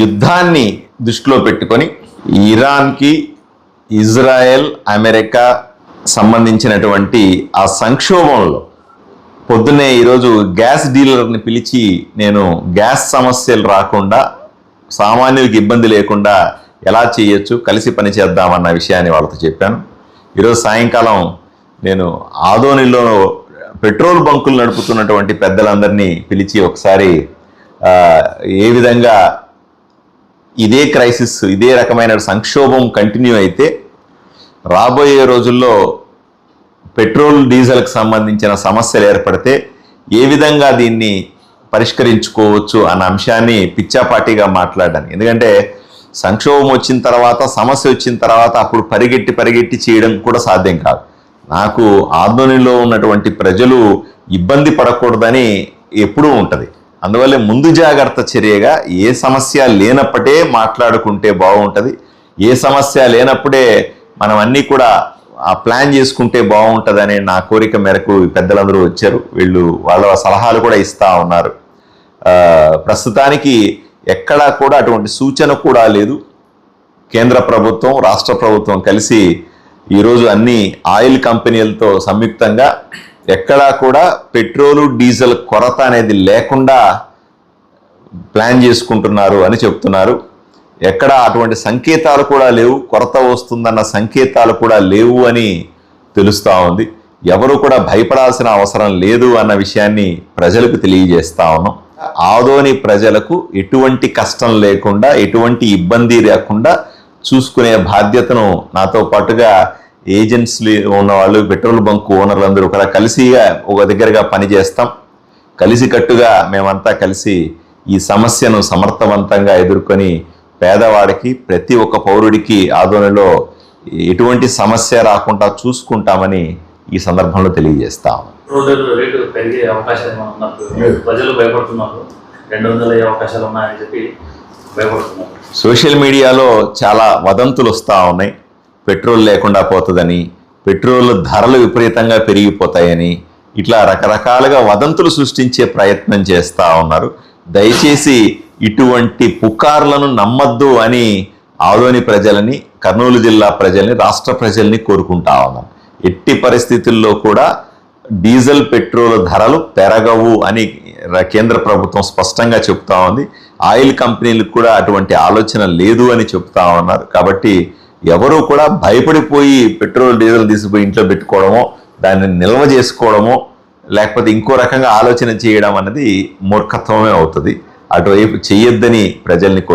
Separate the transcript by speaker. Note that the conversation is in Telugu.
Speaker 1: యుద్ధాన్ని దృష్టిలో పెట్టుకొని ఇరాన్కి ఇజ్రాయెల్ అమెరికా సంబంధించినటువంటి ఆ సంక్షోభంలో పొద్దున్నే ఈరోజు గ్యాస్ డీలర్ని పిలిచి నేను గ్యాస్ సమస్యలు రాకుండా సామాన్యులకి ఇబ్బంది లేకుండా ఎలా చేయొచ్చు, కలిసి పని చేద్దామన్న విషయాన్ని వాళ్ళతో చెప్పాను. ఈరోజు సాయంకాలం నేను ఆదోనిలో పెట్రోల్ బంకులు నడుపుతున్నటువంటి పెద్దలందరినీ పిలిచి ఒకసారి ఏ విధంగా ఇదే క్రైసిస్, ఇదే రకమైన సంక్షోభం కంటిన్యూ అయితే రాబోయే రోజుల్లో పెట్రోల్ డీజిల్కి సంబంధించిన సమస్యలు ఏర్పడితే ఏ విధంగా దీన్ని పరిష్కరించుకోవచ్చు అన్న అంశాన్ని పిచ్చాపాటిగా మాట్లాడాను. ఎందుకంటే సంక్షోభం వచ్చిన తర్వాత, సమస్య వచ్చిన తర్వాత అప్పుడు పరిగెట్టి చేయడం కూడా సాధ్యం కాదు. నాకు ఆదోనిలో ఉన్నటువంటి ప్రజలు ఇబ్బంది పడకూడదని ఎప్పుడూ ఉంటుంది. అందువల్ల ముందు జాగ్రత్త చర్యగా ఏ సమస్య లేనప్పుడే మాట్లాడుకుంటే బాగుంటుంది. ఏ సమస్య లేనప్పుడే మనం అన్నీ కూడా ప్లాన్ చేసుకుంటే బాగుంటుందనే నా కోరిక మేరకు పెద్దలందరూ వచ్చారు. వాళ్ళ సలహాలు కూడా ఇస్తూ ఉన్నారు. ప్రస్తుతానికి ఎక్కడా కూడా అటువంటి సూచన కూడా లేదు. కేంద్ర ప్రభుత్వం, రాష్ట్ర ప్రభుత్వం కలిసి ఈరోజు అన్ని ఆయిల్ కంపెనీలతో సంయుక్తంగా ఎక్కడా కూడా పెట్రోలు డీజిల్ కొరత అనేది లేకుండా ప్లాన్ చేసుకుంటున్నారు అని చెప్తున్నారు. ఎక్కడ అటువంటి సంకేతాలు కూడా లేవు, కొరత వస్తుందన్న సంకేతాలు కూడా లేవు అని తెలుస్తూ ఉంది. ఎవరు కూడా భయపడాల్సిన అవసరం లేదు అన్న విషయాన్ని ప్రజలకు తెలియజేస్తా ఉన్నాం. ఆదోని ప్రజలకు ఎటువంటి కష్టం లేకుండా, ఎటువంటి ఇబ్బంది లేకుండా చూసుకునే బాధ్యతను నాతో పాటుగా ఏజెంట్స్లు ఉన్నవాళ్ళు, పెట్రోల్ బంక్ ఓనర్లందరూ కూడా కలిసిగా ఒక దగ్గరగా పనిచేస్తాం. కలిసికట్టుగా మేమంతా కలిసి ఈ సమస్యను సమర్థవంతంగా ఎదుర్కొని పేదవాడికి, ప్రతి ఒక్క పౌరుడికి ఆదోనిలో ఎటువంటి సమస్య రాకుండా చూసుకుంటామని ఈ సందర్భంలో తెలియజేస్తాం.
Speaker 2: రేటు పెరిగే అవకాశాలు ఉన్నప్పుడు ప్రజలు భయపడుతున్నారు. 200 అయ్యే అవకాశాలు ఉన్నాయని చెప్పి భయపడుతున్నారు.
Speaker 1: సోషల్ మీడియాలో చాలా వదంతులు వస్తూ ఉన్నాయి. పెట్రోల్ లేకుండా పోతుందని, పెట్రోల్ ధరలు విపరీతంగా పెరిగిపోతాయని, ఇట్లా రకరకాలుగా వదంతులు సృష్టించే ప్రయత్నం చేస్తూ ఉన్నారు. దయచేసి ఇటువంటి పుకార్లను నమ్మద్దు అని ఆదోని ప్రజలని, కర్నూలు జిల్లా ప్రజల్ని, రాష్ట్ర ప్రజల్ని కోరుకుంటా ఉన్నాను. ఎట్టి పరిస్థితుల్లో కూడా డీజిల్, పెట్రోల్ ధరలు పెరగవు అని కేంద్ర ప్రభుత్వం స్పష్టంగా చెప్తా ఉంది. ఆయిల్ కంపెనీలకు కూడా అటువంటి ఆలోచన లేదు అని చెప్తా ఉన్నారు. కాబట్టి ఎవరు కూడా భయపడిపోయి పెట్రోల్, డీజిల్ తీసుకుపోయి ఇంట్లో పెట్టుకోవడమో, దాన్ని నిల్వ చేసుకోవడమో, లేకపోతే ఇంకో రకంగా ఆలోచన చేయడం అన్నది మూర్ఖత్వమే అవుతుంది. అటువైపు చెయ్యొద్దని ప్రజల్ని కోరు